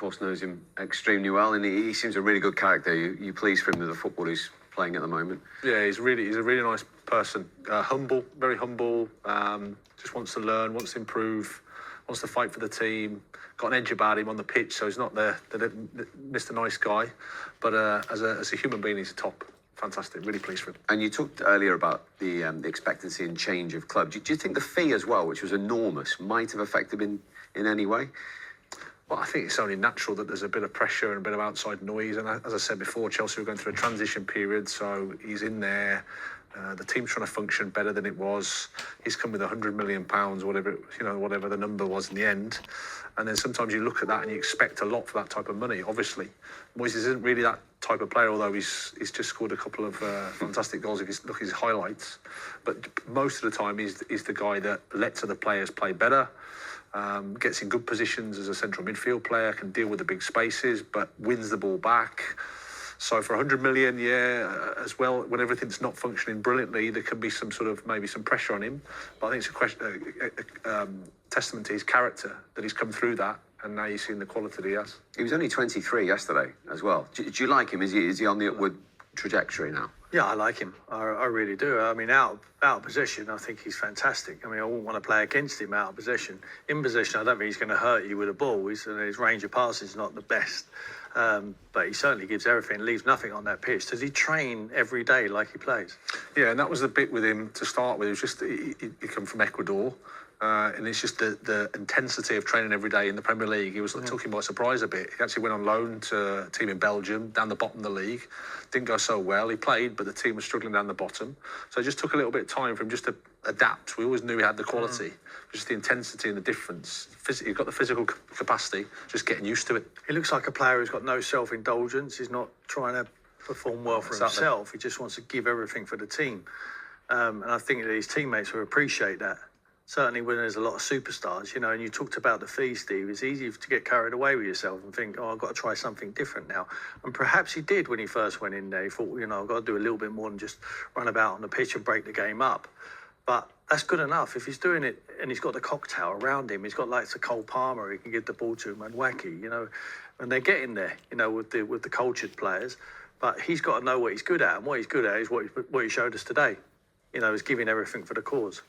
course, knows him extremely well, and he seems a really good character. You pleased for him with the football he's playing at the moment? Yeah, he's a really nice person. Humble, very humble. Just wants to learn, wants to improve, wants to fight for the team. Got an edge about him on the pitch, so he's not the Mr. Nice Guy, but as a human being, he's a top. Fantastic, really pleased for him. And you talked earlier about the expectancy and change of club. Do you think the fee as well, which was enormous, might have affected him in any way? Well, I think it's only natural that there's a bit of pressure and a bit of outside noise. And as I said before, Chelsea were going through a transition period, so he's in there. The team's trying to function better than it was. He's come with £100 million, whatever the number was in the end. And then sometimes you look at that and you expect a lot for that type of money. Obviously, Moyes isn't really that type of player, although he's just scored a couple of fantastic goals if you look at his highlights. But most of the time, he's the guy that lets other players play better. Gets in good positions as a central midfield player, can deal with the big spaces, but wins the ball back. So for 100 million, as well, when everything's not functioning brilliantly, there can be some sort of maybe some pressure on him. But I think it's a testament to his character that he's come through that, and now you've seen the quality that he has. He was only 23 yesterday as well. Do you like him? Is he on the upward trajectory now? Yeah, I like him. I really do. I mean, out of position, I think he's fantastic. I mean, I wouldn't want to play against him out of position. In position, I don't think he's going to hurt you with a ball. His range of passes is not the best. But he certainly gives everything, leaves nothing on that pitch. Does he train every day like he plays? Yeah, and that was the bit with him to start with. It was just, he come from Ecuador. And it's just the intensity of training every day in the Premier League. He took him by surprise a bit. He actually went on loan to a team in Belgium, down the bottom of the league. Didn't go so well. He played, but the team was struggling down the bottom. So it just took a little bit of time for him just to adapt. We always knew he had the quality. Just the intensity and the difference. He's got the physical capacity, just getting used to it. He looks like a player who's got no self-indulgence. He's not trying to perform well for himself. He just wants to give everything for the team. And I think that his teammates will appreciate that. Certainly when there's a lot of superstars, and you talked about the fee, Steve, it's easy to get carried away with yourself and think, I've got to try something different now. And perhaps he did when he first went in there. He thought, I've got to do a little bit more than just run about on the pitch and break the game up. But that's good enough. If he's doing it and he's got the cocktail around him, he's got like Cole Palmer, he can give the ball to him, and Wacky, and they're getting there, with the cultured players. But he's got to know what he's good at, and what he's good at is what he showed us today. Is giving everything for the cause.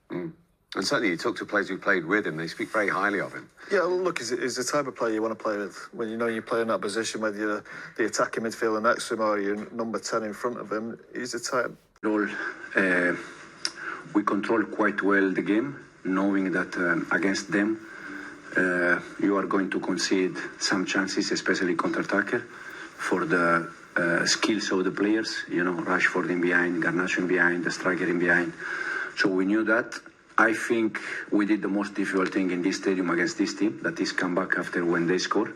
Mm. And certainly you talk to players who played with him, they speak very highly of him. Yeah, look, he's the type of player you want to play with. When you play in that position, whether you're the attacking midfielder next to him or you're number 10 in front of him, he's the type. We control quite well the game, knowing that against them, you are going to concede some chances, especially counter-attacker, for the skills of the players, Rashford in behind, Garnacho in behind, the striker in behind. So we knew that. I think we did the most difficult thing in this stadium against this team, that is come back after when they score.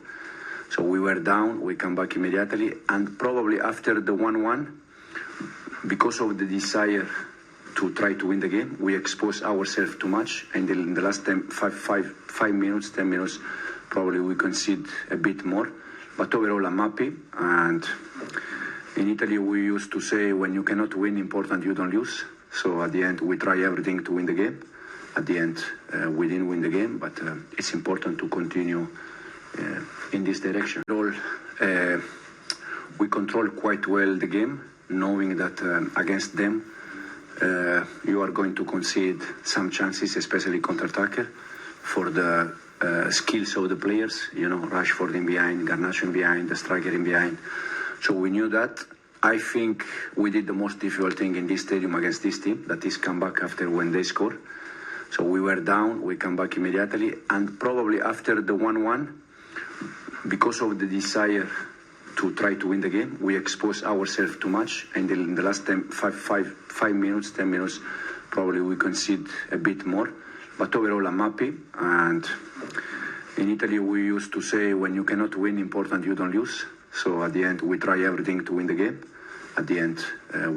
So we were down, we come back immediately, and probably after the 1-1, because of the desire to try to win the game, we exposed ourselves too much, and in the last 10 minutes, probably we concede a bit more. But overall, I'm happy, and in Italy we used to say, when you cannot win important, you don't lose. So at the end, we try everything to win the game. At the end, we didn't win the game, but it's important to continue in this direction. We control quite well the game, knowing that against them, you are going to concede some chances, especially counter-attacker, for the skills of the players, Rashford in behind, Garnacho in behind, the striker in behind. So we knew that. I think we did the most difficult thing in this stadium against this team, that is come back after when they score. So we were down, we come back immediately, and probably after the 1-1, because of the desire to try to win the game, we exposed ourselves too much, and in the last 10 minutes, probably we concede a bit more. But overall, I'm happy, and in Italy we used to say, when you cannot win important, you don't lose. So at the end, we try everything to win the game. At the end,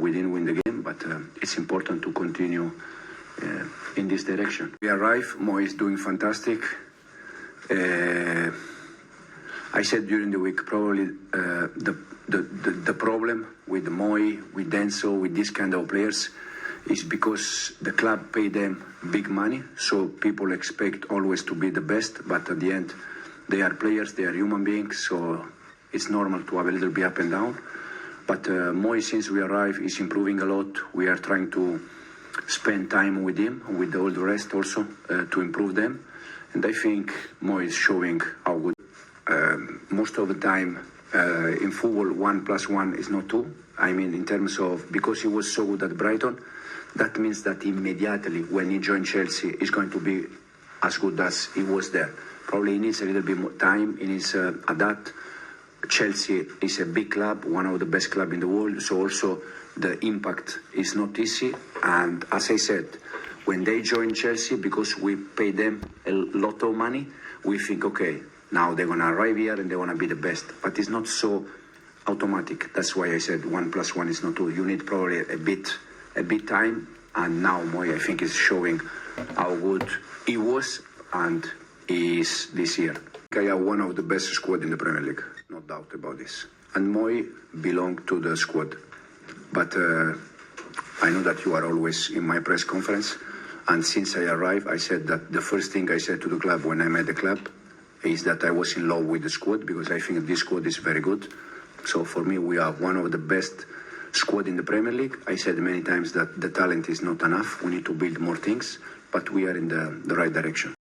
we didn't win the game, but it's important to continue in this direction. We arrive, Mo is doing fantastic. I said during the week, probably the problem with Moy, with Enzo, with these kind of players is because the club pay them big money, so people expect always to be the best, but at the end, They are players, they are human beings, so it's normal to have a little bit up and down. But Moy, since we arrived, is improving a lot. We are trying to spend time with him, with all the rest also, to improve them. And I think Moy is showing how good. Most of the time in football, 1 + 1 is not 2. I mean, in terms of, because he was so good at Brighton, that means that immediately when he joined Chelsea, he's going to be as good as he was there. Probably he needs a little bit more time, he needs adapt. Chelsea is a big club, one of the best clubs in the world, so also the impact is not easy. And as I said, when they join Chelsea, because we pay them a lot of money, we think, okay, now they're going to arrive here and they want to be the best. But it's not so automatic. That's why I said 1 + 1 is not 2. You need probably a bit time. And now Moy, I think, is showing how good he was and he is this year. I have one of the best squad in the Premier League, no doubt about this. And Moy belonged to the squad. But I know that you are always in my press conference. And since I arrived, I said that the first thing I said to the club when I met the club is that I was in love with the squad, because I think this squad is very good. So for me, we are one of the best squad in the Premier League. I said many times that the talent is not enough. We need to build more things, but we are in the right direction.